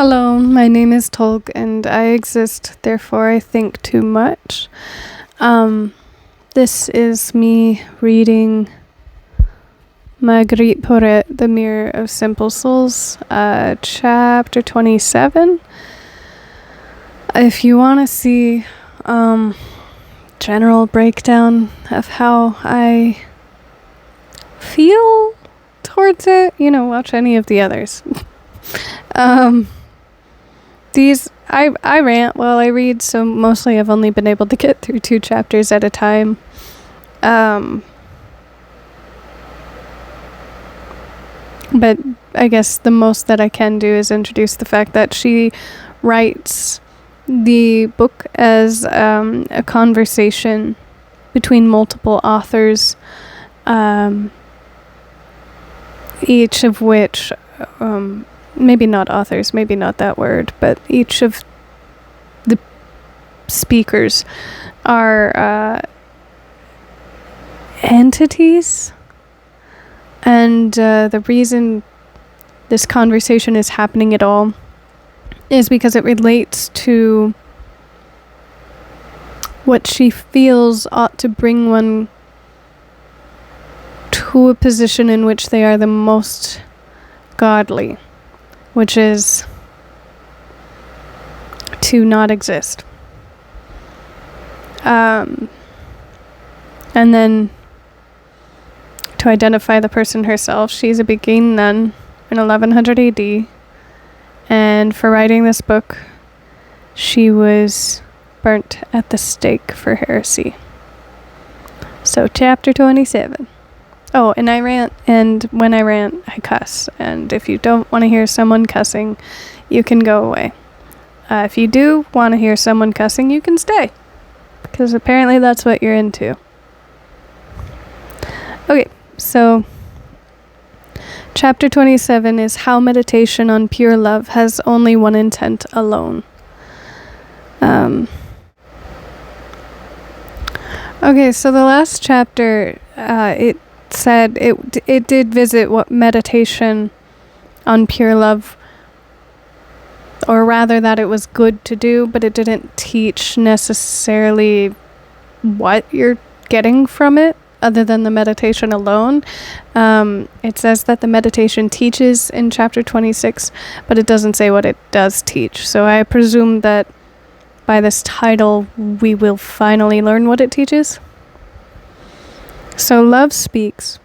Hello, my name is Tolg, and I exist, therefore I think too much. This is me reading Marguerite Porete, The Mirror of Simple Souls, chapter 27. If you want to see general breakdown of how I feel towards it, watch any of the others. I rant while I read, so mostly I've only been able to get through 2 chapters at a time. But I guess the most that I can do is introduce the fact that she writes the book as a conversation between multiple authors, each of which, maybe not authors, maybe not that word, but each of the speakers are entities. And the reason this conversation is happening at all is because it relates to what she feels ought to bring one to a position in which they are the most godly, which is to not exist. And then to identify the person herself, she's a Beguine nun in 1100 AD, and for writing this book, she was burnt at the stake for heresy. So, chapter 27. Oh, and I rant, and when I rant, I cuss. And if you don't want to hear someone cussing, you can go away. If you do want to hear someone cussing, you can stay, because apparently that's what you're into. Okay, so chapter 27 is how meditation on pure love has only one intent alone. Okay, so the last chapter, it said it did visit what meditation on pure love, or rather that it was good to do, but it didn't teach necessarily what you're getting from it other than the meditation alone. It says that the meditation teaches in chapter 26, but it doesn't say what it does teach. So I presume that by this title, we will finally learn what it teaches. So love speaks.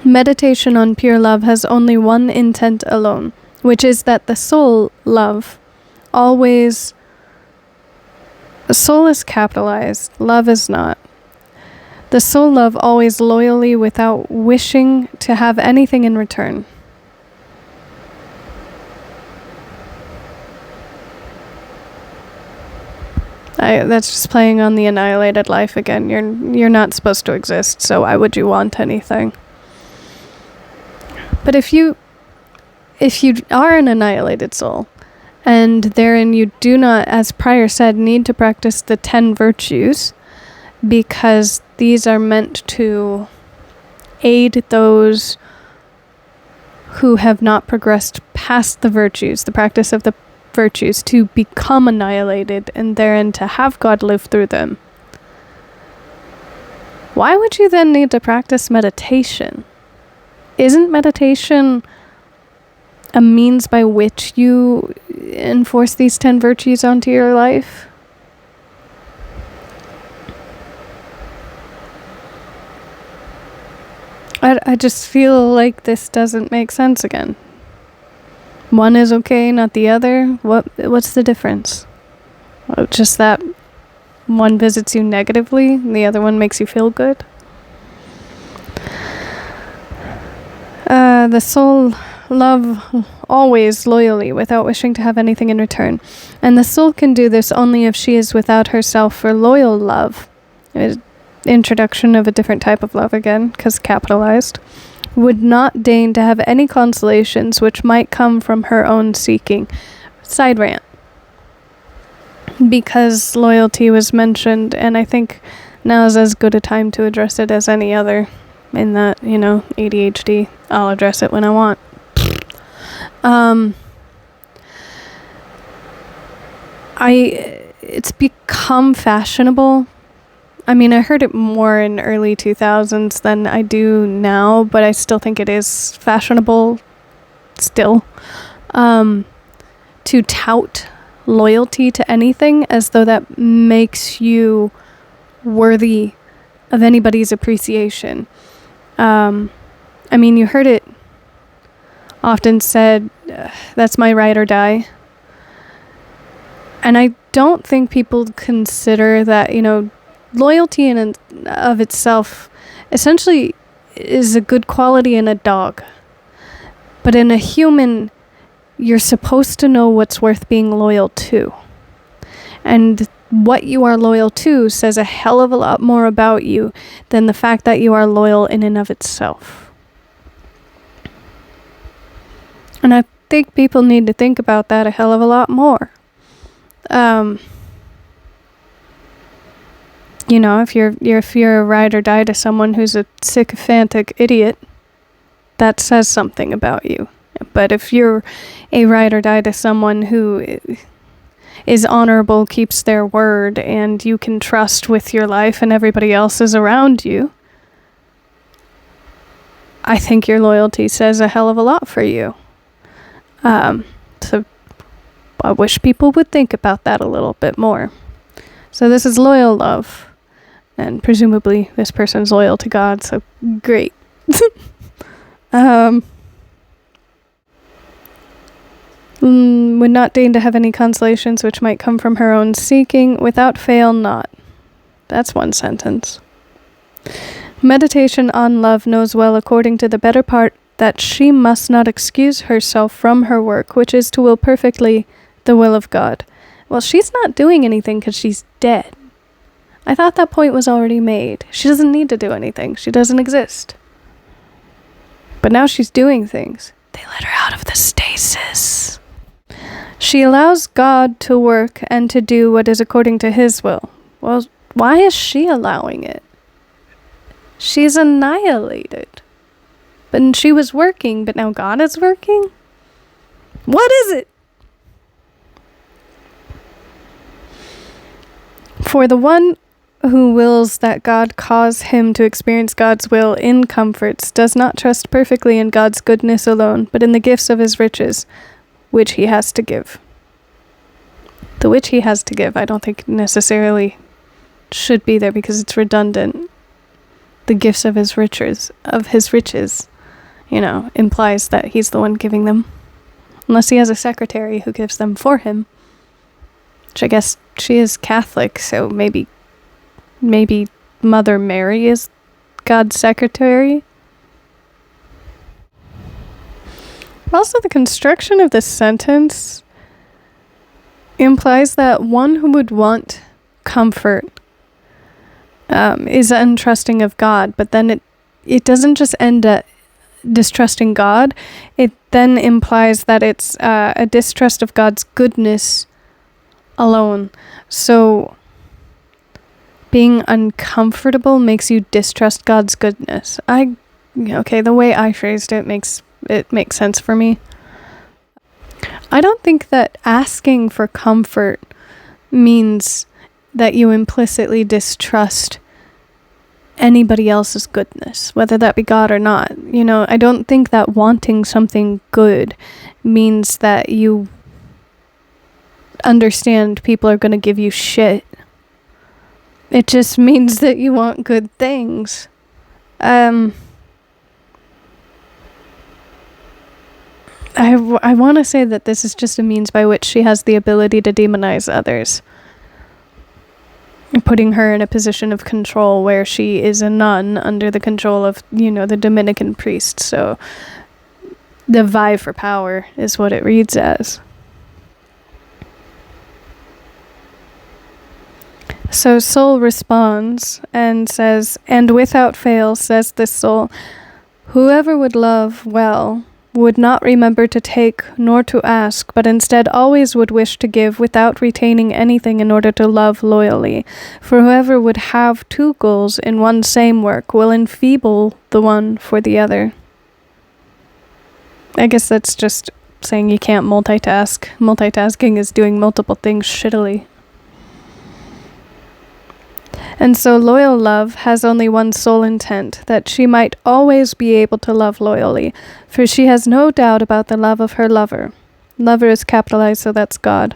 Meditation on pure love has only one intent alone, which is that the soul love always... The soul is capitalized, love is not. The soul love always loyally without wishing to have anything in return. That's just playing on the annihilated life again. You're not supposed to exist, so why would you want anything? But if you are an annihilated soul, and therein you do not, as prior said, need to practice the 10 virtues, because these are meant to aid those who have not progressed past the virtues, the practice of the virtues, to become annihilated and therein to have God live through them. Why would you then need to practice meditation? Isn't meditation a means by which you enforce these 10 virtues onto your life? I just feel like this doesn't make sense again. One is okay, not the other. What's the difference? Just that one visits you negatively, and the other one makes you feel good? The soul love always loyally without wishing to have anything in return. And the soul can do this only if she is without herself for loyal love. Introduction of a different type of love again, because capitalized. Would not deign to have any consolations which might come from her own seeking. Side rant. Because loyalty was mentioned, and I think now is as good a time to address it as any other. In that, ADHD, I'll address it when I want. It's become fashionable. I mean, I heard it more in early 2000s than I do now, but I still think it is fashionable still, to tout loyalty to anything as though that makes you worthy of anybody's appreciation. I mean, you heard it often said, that's my ride or die. And I don't think people consider that, loyalty in and of itself essentially is a good quality in a dog. But in a human, you're supposed to know what's worth being loyal to. And what you are loyal to says a hell of a lot more about you than the fact that you are loyal in and of itself. And I think people need to think about that a hell of a lot more. If you're a ride or die to someone who's a sycophantic idiot, that says something about you. But if you're a ride or die to someone who is honorable, keeps their word, and you can trust with your life and everybody else is around you, I think your loyalty says a hell of a lot for you. So I wish people would think about that a little bit more. So this is loyal love. And presumably this person's loyal to God, so great. Would not deign to have any consolations which might come from her own seeking, without fail not. That's one sentence. Meditation on love knows well, according to the better part, that she must not excuse herself from her work, which is to will perfectly the will of God. Well, she's not doing anything because she's dead. I thought that point was already made. She doesn't need to do anything. She doesn't exist. But now she's doing things. They let her out of the stasis. She allows God to work and to do what is according to his will. Well, why is she allowing it? She's annihilated. But she was working, but now God is working? What is it? For the one who wills that God cause him to experience God's will in comforts does not trust perfectly in God's goodness alone, but in the gifts of his riches, which he has to give. The which he has to give, I don't think necessarily should be there because it's redundant. The gifts of his riches, implies that he's the one giving them. Unless he has a secretary who gives them for him. Which I guess she is Catholic, so maybe Mother Mary is God's secretary. Also, the construction of this sentence implies that one who would want comfort is untrusting of God, but then it doesn't just end at distrusting God. It then implies that it's a distrust of God's goodness alone. So being uncomfortable makes you distrust God's goodness. The way I phrased it makes sense for me. I don't think that asking for comfort means that you implicitly distrust anybody else's goodness, whether that be God or not. I don't think that wanting something good means that you understand people are going to give you shit. It just means that you want good things. I want to say that this is just a means by which she has the ability to demonize others, putting her in a position of control where she is a nun under the control of, the Dominican priest. So the vie for power is what it reads as. So soul responds and says, and without fail, says this soul, whoever would love well would not remember to take nor to ask, but instead always would wish to give without retaining anything in order to love loyally. For whoever would have two goals in one same work will enfeeble the one for the other. I guess that's just saying you can't multitask. Multitasking is doing multiple things shittily. And so loyal love has only one sole intent, that she might always be able to love loyally, for she has no doubt about the love of her lover. Lover is capitalized, so that's God.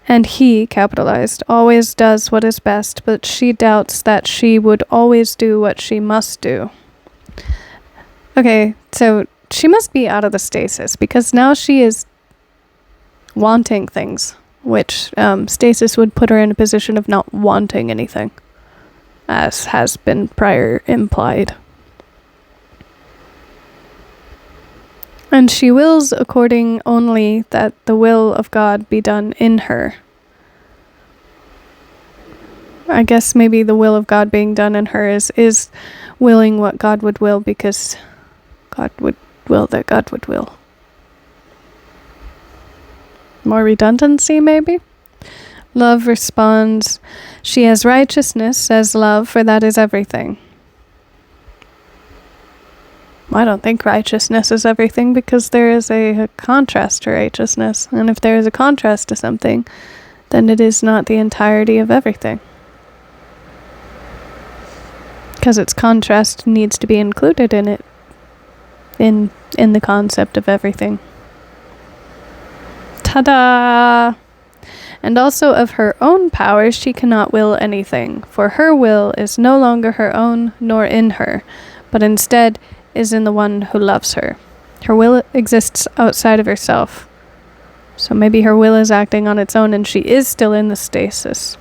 And he, capitalized, always does what is best, but she doubts that she would always do what she must do. Okay, so she must be out of the stasis, because now she is wanting things, which stasis would put her in a position of not wanting anything, as has been prior implied. And she wills according only that the will of God be done in her. I guess maybe the will of God being done in her is willing what God would will, because God would will that God would will. More redundancy, maybe? Love responds, she has righteousness, says love, for that is everything. I don't think righteousness is everything, because there is a contrast to righteousness. And if there is a contrast to something, then it is not the entirety of everything. Because its contrast needs to be included in it, in the concept of everything. Ta-da! And also of her own power she cannot will anything, for her will is no longer her own nor in her, but instead is in the one who loves her. Her will exists outside of herself. So maybe her will is acting on its own and she is still in the stasis.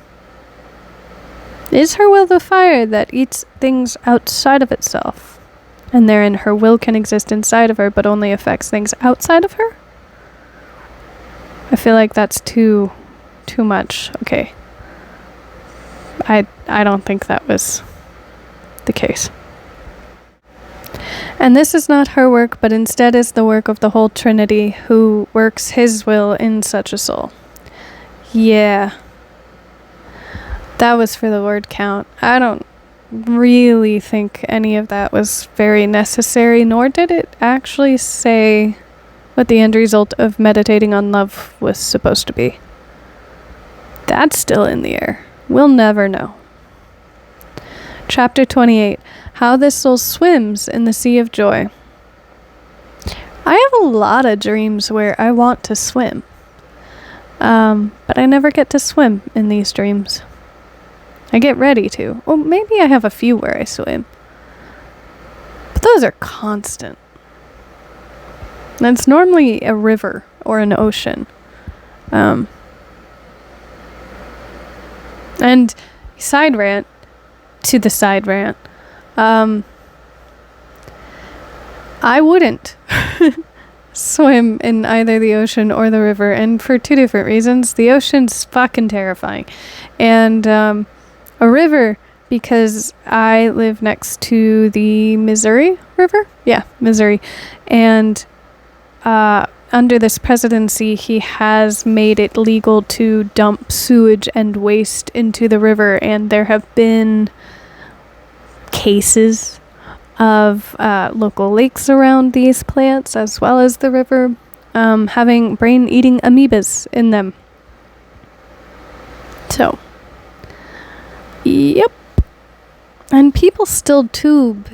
Is her will the fire that eats things outside of itself? And therein her will can exist inside of her but only affects things outside of her? I feel like that's too much. Okay. I don't think that was the case. And this is not her work, but instead is the work of the whole Trinity, who works his will in such a soul. Yeah. That was for the word count. I don't really think any of that was very necessary, nor did it actually say what the end result of meditating on love was supposed to be. That's still in the air. We'll never know. Chapter 28. How this soul swims in the sea of joy. I have a lot of dreams where I want to swim. But I never get to swim in these dreams. I get ready to. Well, maybe I have a few where I swim. But those are constant. And it's normally a river or an ocean. And side rant to the side rant. I wouldn't swim in either the ocean or the river, and for two different reasons. The ocean's fucking terrifying. And a river, because I live next to the Missouri River. Yeah, Missouri. And under this presidency, he has made it legal to dump sewage and waste into the river, and there have been cases of local lakes around these plants, as well as the river, having brain-eating amoebas in them. So, yep. And people still tube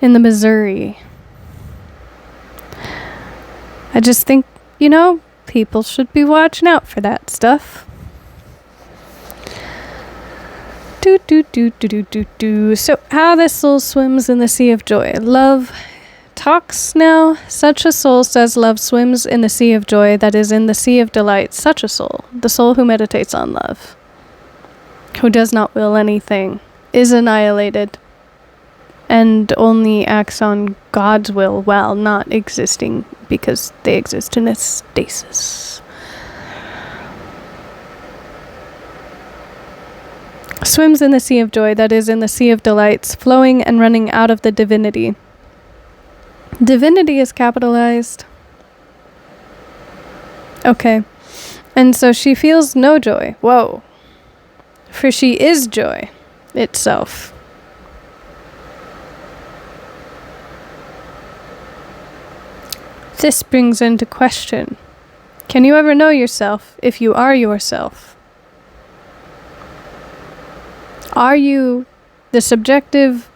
in the Missouri. I just think, people should be watching out for that stuff. So, how this soul swims in the sea of joy. Love talks now. Such a soul, says love, swims in the sea of joy, that is in the sea of delight. Such a soul, the soul who meditates on love, who does not will anything, is annihilated, and only acts on God's will while not existing, because they exist in a stasis. Swims in the sea of joy, that is in the sea of delights, flowing and running out of the divinity. Divinity is capitalized. Okay. And so she feels no joy. Whoa. For she is joy itself. This brings into question, can you ever know yourself if you are yourself? Are you the subjective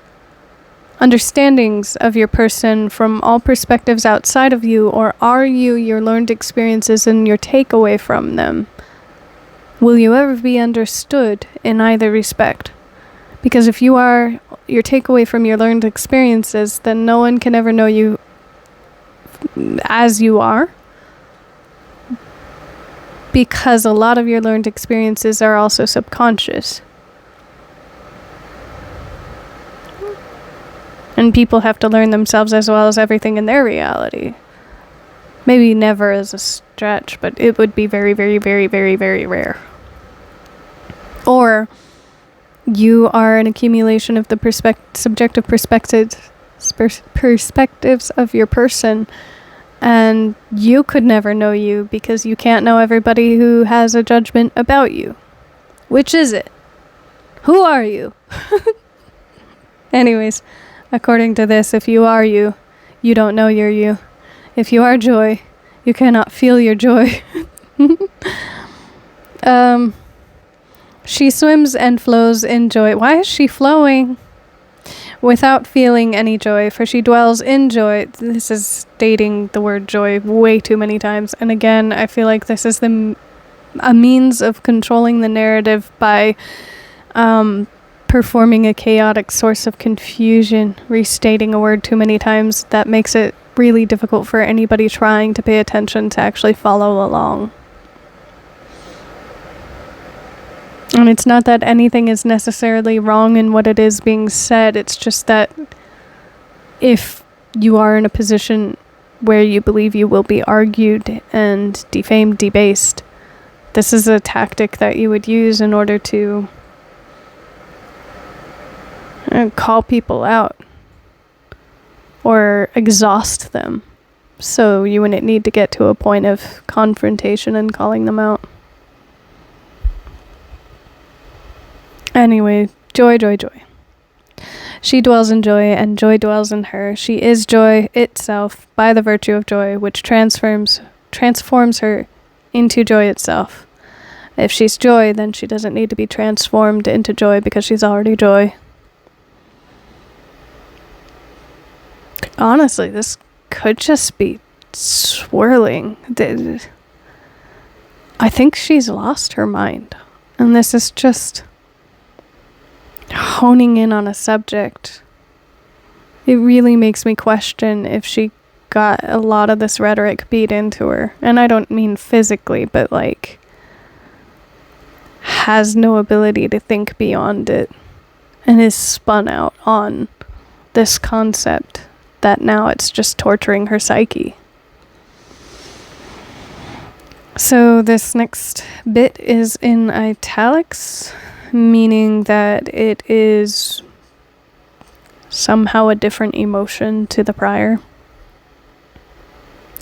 understandings of your person from all perspectives outside of you, or are you your learned experiences and your takeaway from them? Will you ever be understood in either respect? Because if you are your takeaway from your learned experiences, then no one can ever know you as you are, because a lot of your learned experiences are also subconscious. And people have to learn themselves as well as everything in their reality. Maybe never as a stretch, but it would be very, very, very, very, very rare. Or you are an accumulation of the subjective perspectives of your person, and you could never know you because you can't know everybody who has a judgment about you. Which is it? Who are you? Anyways, according to this, if you are you, you don't know you're you. If you are joy, you cannot feel your joy. She swims and flows in joy. Why is she flowing? Without feeling any joy, for she dwells in joy. This is stating the word joy way too many times. And again, I feel like this is a means of controlling the narrative by performing a chaotic source of confusion, restating a word too many times. That makes it really difficult for anybody trying to pay attention to actually follow along. And it's not that anything is necessarily wrong in what it is being said. It's just that if you are in a position where you believe you will be argued and defamed, debased, this is a tactic that you would use in order to call people out or exhaust them. So you wouldn't need to get to a point of confrontation and calling them out. Anyway, joy, joy, joy. She dwells in joy, and joy dwells in her. She is joy itself by the virtue of joy, which transforms her into joy itself. If she's joy, then she doesn't need to be transformed into joy because she's already joy. Honestly, this could just be swirling. I think she's lost her mind. And this is just honing in on a subject. It really makes me question if she got a lot of this rhetoric beat into her. And I don't mean physically, but like has no ability to think beyond it and is spun out on this concept that now it's just torturing her psyche. So this next bit is in italics, meaning that it is somehow a different emotion to the prior,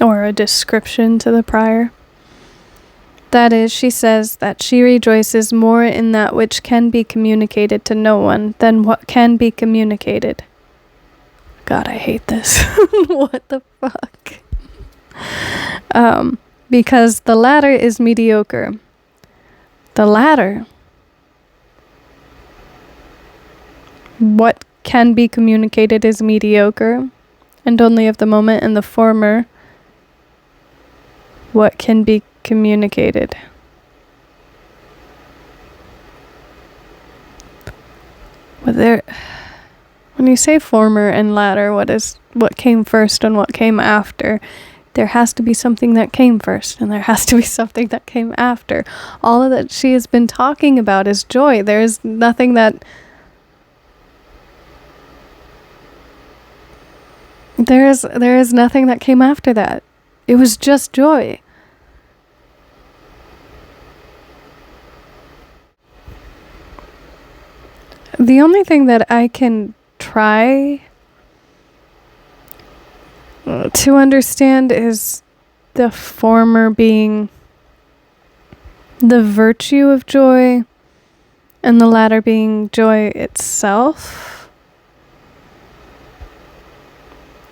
or a description to the prior. That is, she says that she rejoices more in that which can be communicated to no one than what can be communicated. God, I hate this. What the fuck? Because the latter is mediocre. The latter, what can be communicated, is mediocre and only of the moment, and the former, what can be communicated. When you say former and latter, what came first and what came after? There has to be something that came first, and there has to be something that came after. All of that she has been talking about is joy. There is nothing that... There is nothing that came after that. It was just joy. The only thing that I can try to understand is the former being the virtue of joy and the latter being joy itself.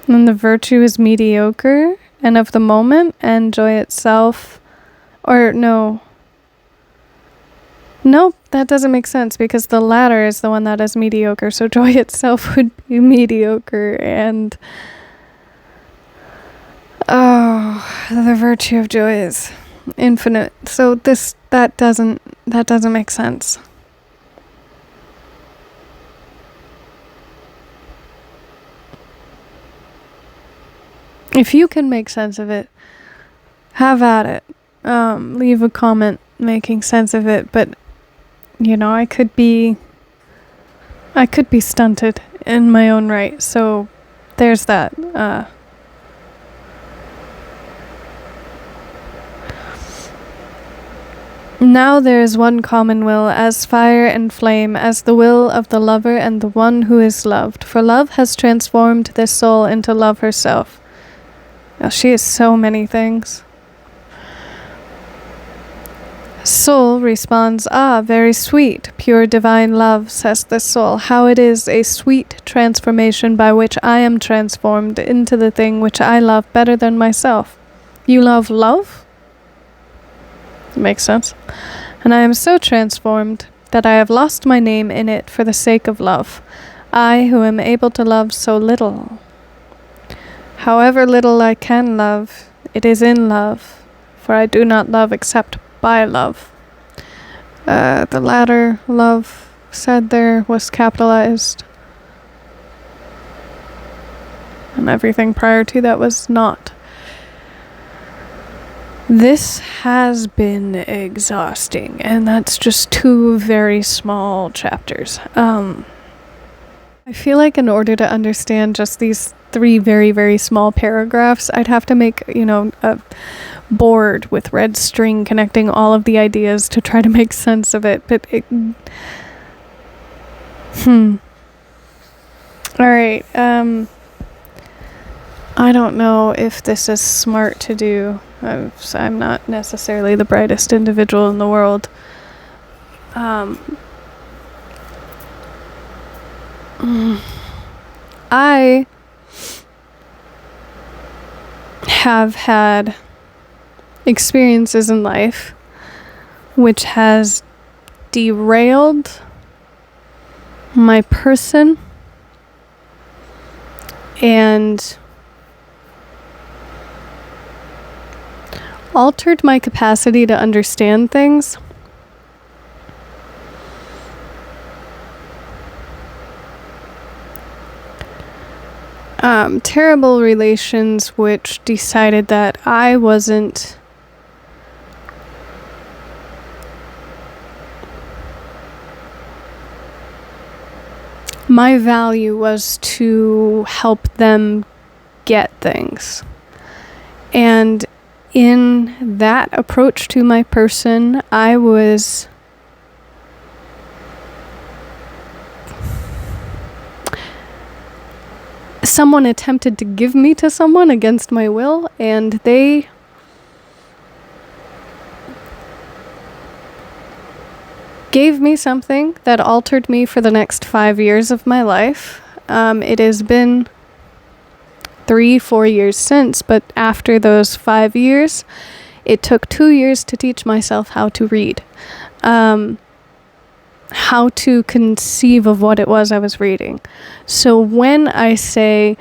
And the virtue is mediocre. and of the moment, and joy itself, or no. Nope, that doesn't make sense because the latter is the one that is mediocre, so joy itself would be mediocre, and the virtue of joy is infinite. So that doesn't make sense. If you can make sense of it, have at it. Leave a comment making sense of it, but I could be stunted in my own right. So there's that. Now there is one common will, as fire and flame, as the will of the lover and the one who is loved. For love has transformed this soul into love herself. Now she is so many things. Soul responds, "Ah, very sweet, pure divine love," says the soul. "How it is a sweet transformation by which I am transformed into the thing which I love better than myself." You love love? Makes sense. "And I am so transformed that I have lost my name in it for the sake of love. I who am able to love so little. However little I can love, it is in love, for I do not love except by love." The latter love said there was capitalized, and everything prior to that was not. This has been exhausting, and that's just 2 very small chapters. I feel like in order to understand just these 3 very, very small paragraphs, I'd have to make, a board with red string connecting all of the ideas to try to make sense of it. But Alright, I don't know if this is smart to do. I'm not necessarily the brightest individual in the world. I have had experiences in life which has derailed my person and altered my capacity to understand things. Terrible relations which decided that I wasn't my value was to help them get things. And in that approach to my person, someone attempted to give me to someone against my will, and they gave me something that altered me for the next 5 years of my life. It has been 3-4 years since, but after those 5 years, it took 2 years to teach myself how to read, how to conceive of what it was I was reading. So when I say,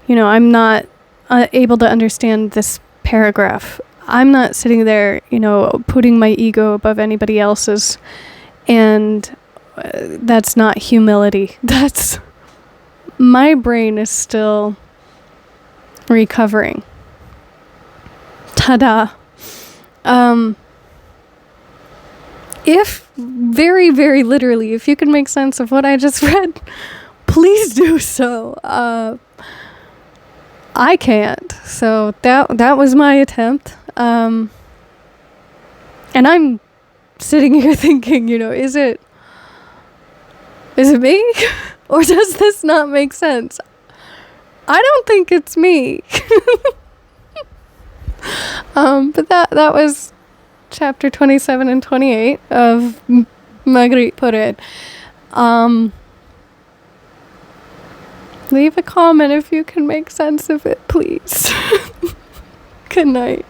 I'm not able to understand this paragraph, I'm not sitting there, putting my ego above anybody else's, and that's not humility. That's my brain is still recovering. Ta-da. If very, very literally, if you can make sense of what I just read, please do so. I can't. So that was my attempt. And I'm sitting here thinking, is it me? Or does this not make sense? I don't think it's me. But that was chapter 27 and 28 of Marguerite Porete. Leave a comment if you can make sense of it, please. Good night.